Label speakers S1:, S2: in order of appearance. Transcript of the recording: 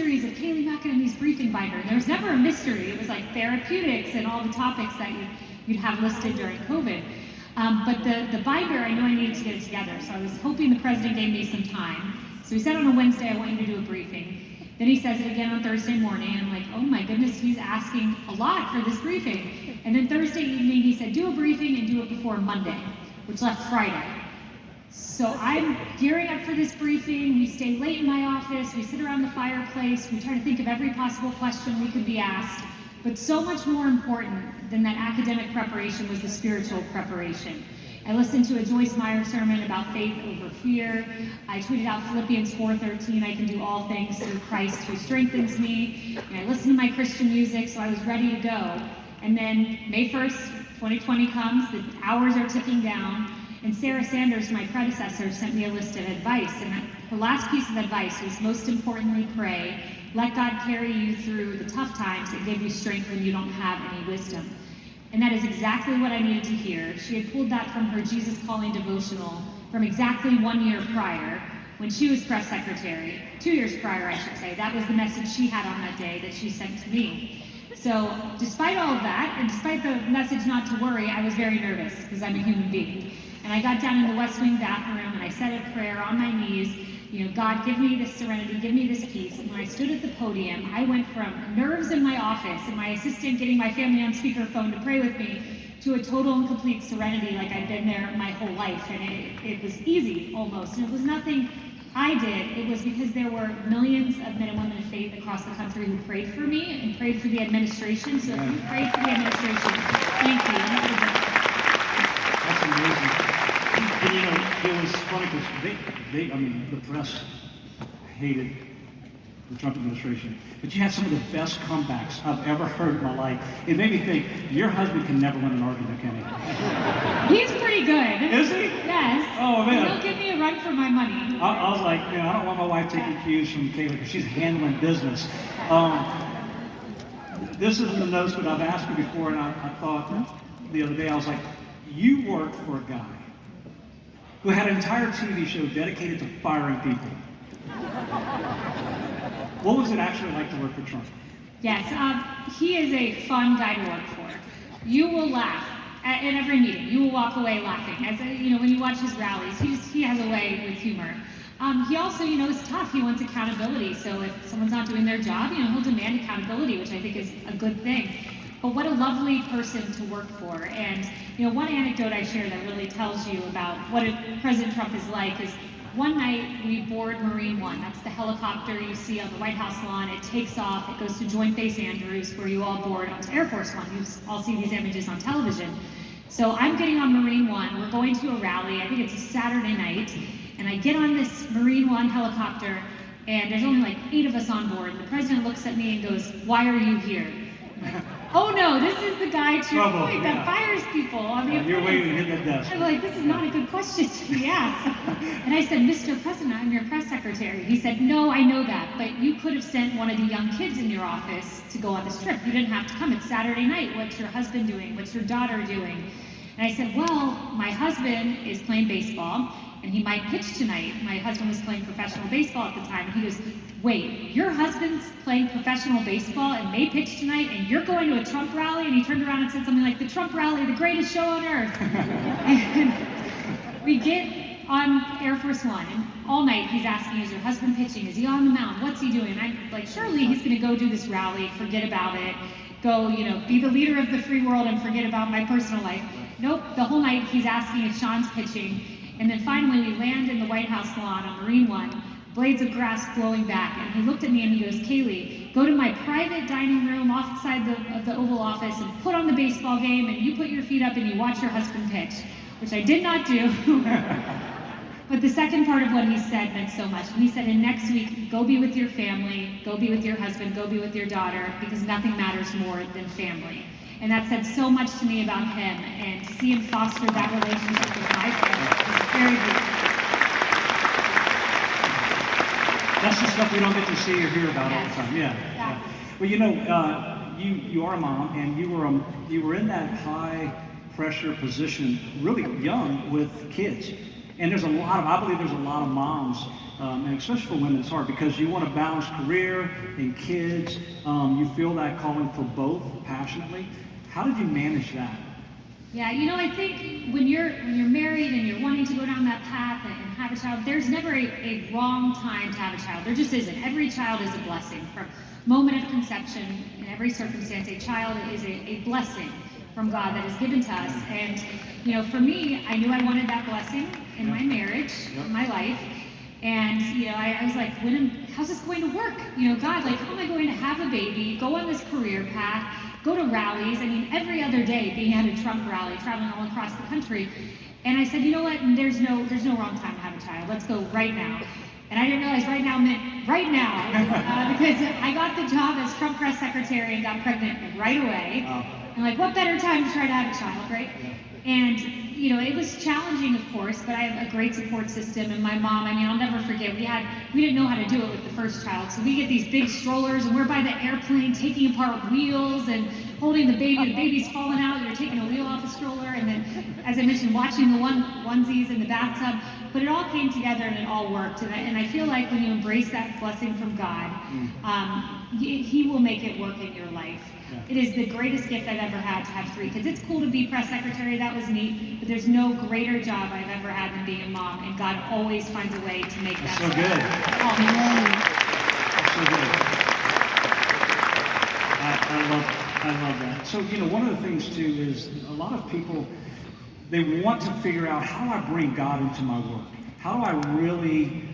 S1: mysteries of Kayleigh Mcenany's briefing binder. And there was never a mystery. It was like therapeutics and all the topics that you'd have listed during COVID. But the binder, I knew I needed to get it together. So I was hoping the president gave me some time. So he said on a Wednesday, I want you to do a briefing. Then he says it again on Thursday morning, and I'm like, oh my goodness, he's asking a lot for this briefing. And then Thursday evening, he said, do a briefing and do it before Monday, which left Friday. So I'm gearing up for this briefing. We stay late in my office. We sit around the fireplace. We try to think of every possible question we could be asked. But so much more important than that academic preparation was the spiritual preparation. I listened to a Joyce Meyer sermon about faith over fear. I tweeted out Philippians 4:13, I can do all things through Christ who strengthens me. And I listened to my Christian music, so I was ready to go. And then May 1st, 2020 comes, the hours are ticking down, and Sarah Sanders, my predecessor, sent me a list of advice. And her last piece of advice was, most importantly, pray. Let God carry you through the tough times and give you strength when you don't have any wisdom. And that is exactly what I needed to hear. She had pulled that from her Jesus Calling devotional from exactly 1 year prior, when she was press secretary. 2 years prior, I should say. That was the message she had on that day that she sent to me. So despite all of that, and despite the message not to worry, I was very nervous, because I'm a human being. And I got down in the West Wing bathroom, and I said a prayer on my knees, God, give me this serenity, give me this peace. And when I stood at the podium, I went from nerves in my office and my assistant getting my family on speakerphone to pray with me to a total and complete serenity like I'd been there my whole life. And it was easy, almost. And it was nothing I did. It was because there were millions of men and women of faith across the country who prayed for me and prayed for the administration. So if you prayed for the administration, thank you. And that was it.
S2: That's amazing. And it was funny because the press hated the Trump administration, but you had some of the best comebacks I've ever heard in my life. It made me think, your husband can never win an argument, can he?
S1: He's pretty good.
S2: Is he?
S1: Yes.
S2: Oh, man.
S1: He'll give me a run for my money.
S2: I was like, I don't want my wife taking cues from Kayleigh because she's handling business. This isn't the notes, but I've asked you before, and I thought the other day, I was like, you worked for a guy who had an entire TV show dedicated to firing people. What was it actually like to work for Trump?
S1: Yes, he is a fun guy to work for. You will laugh in every meeting. You will walk away laughing. When you watch his rallies, he has a way with humor. He also, is tough. He wants accountability. So if someone's not doing their job, he'll demand accountability, which I think is a good thing. But what a lovely person to work for. And one anecdote I share that really tells you about what President Trump is like is, one night we board Marine One. That's the helicopter you see on the White House lawn. It takes off, it goes to Joint Base Andrews, where you all board onto Air Force One. You all see these images on television. So I'm getting on Marine One, we're going to a rally, I think it's a Saturday night, and I get on this Marine One helicopter, and there's only like 8 of us on board. The president looks at me and goes, "Why are you here?" I'm like, oh no, this is the guy to your point that fires people on the
S2: You're waiting to hit that desk.
S1: I'm like, this is not a good question to be asked. And I said, Mr. President, I'm your press secretary. He said, no, I know that, but you could have sent one of the young kids in your office to go on this trip. You didn't have to come. It's Saturday night. What's your husband doing? What's your daughter doing? And I said, well, my husband is playing baseball, and he might pitch tonight. My husband was playing professional baseball at the time, and he goes, wait, your husband's playing professional baseball and may pitch tonight, and you're going to a Trump rally? And he turned around and said something like, the Trump rally, the greatest show on earth. And we get on Air Force One, and all night he's asking, is your husband pitching? Is he on the mound? What's he doing? And I'm like, surely he's gonna go do this rally, forget about it, go, be the leader of the free world and forget about my personal life. Nope, the whole night he's asking if Sean's pitching. And then finally we land in the White House lawn on Marine One, blades of grass blowing back, and he looked at me and he goes, Kayleigh, go to my private dining room outside of the Oval Office and put on the baseball game, and you put your feet up and you watch your husband pitch, which I did not do. But the second part of what he said meant so much. And he said, and next week, go be with your family, go be with your husband, go be with your daughter, because nothing matters more than family. And that said so much to me about him, and to see him foster that relationship with my family was very beautiful.
S2: That's the stuff we don't get to see or hear about all the time. Yeah. Well, you are a mom, and you were in that high pressure position really young with kids. And I believe there's a lot of moms and especially for women, it's hard because you want to balance career and kids. You feel that calling for both passionately. How did you manage that?
S1: Yeah, you know, I think when you're married and you're wanting to go down that path and have a child, there's never a wrong time to have a child. There just isn't. Every child is a blessing. From moment of conception, in every circumstance, a child is a blessing from God that is given to us. And, you know, for me, I knew I wanted that blessing in my marriage, in my life. And, you know, I was like, how's this going to work? You know, God, like, how am I going to have a baby, go on this career path, go to rallies? I mean, every other day being at a Trump rally, traveling all across the country. And I said, you know what, there's no wrong time to have a child. Let's go right now. And I didn't realize right now meant right now, because I got the job as Trump press secretary and got pregnant right away. And like, what better time to try to have a child, right? And, you know, it was challenging, of course, but I have a great support system. And my mom, I mean, I'll never forget, we didn't know how to do it with the first child. So we get these big strollers and we're by the airplane taking apart wheels and holding the baby's falling out, you're taking a wheel off a stroller. And then, as I mentioned, watching the onesies in the bathtub. But it all came together and it all worked. And I feel like when you embrace that blessing from God, He will make it work in your life. Yeah. It is the greatest gift I've ever had to have 3 kids. It's cool to be press secretary, that was neat, but there's no greater job I've ever had than being a mom, and God always finds a way to make that
S2: so good. That's so good. I love that. So, you know, one of the things too is a lot of people, they want to figure out, how do I bring God into my work? How do I really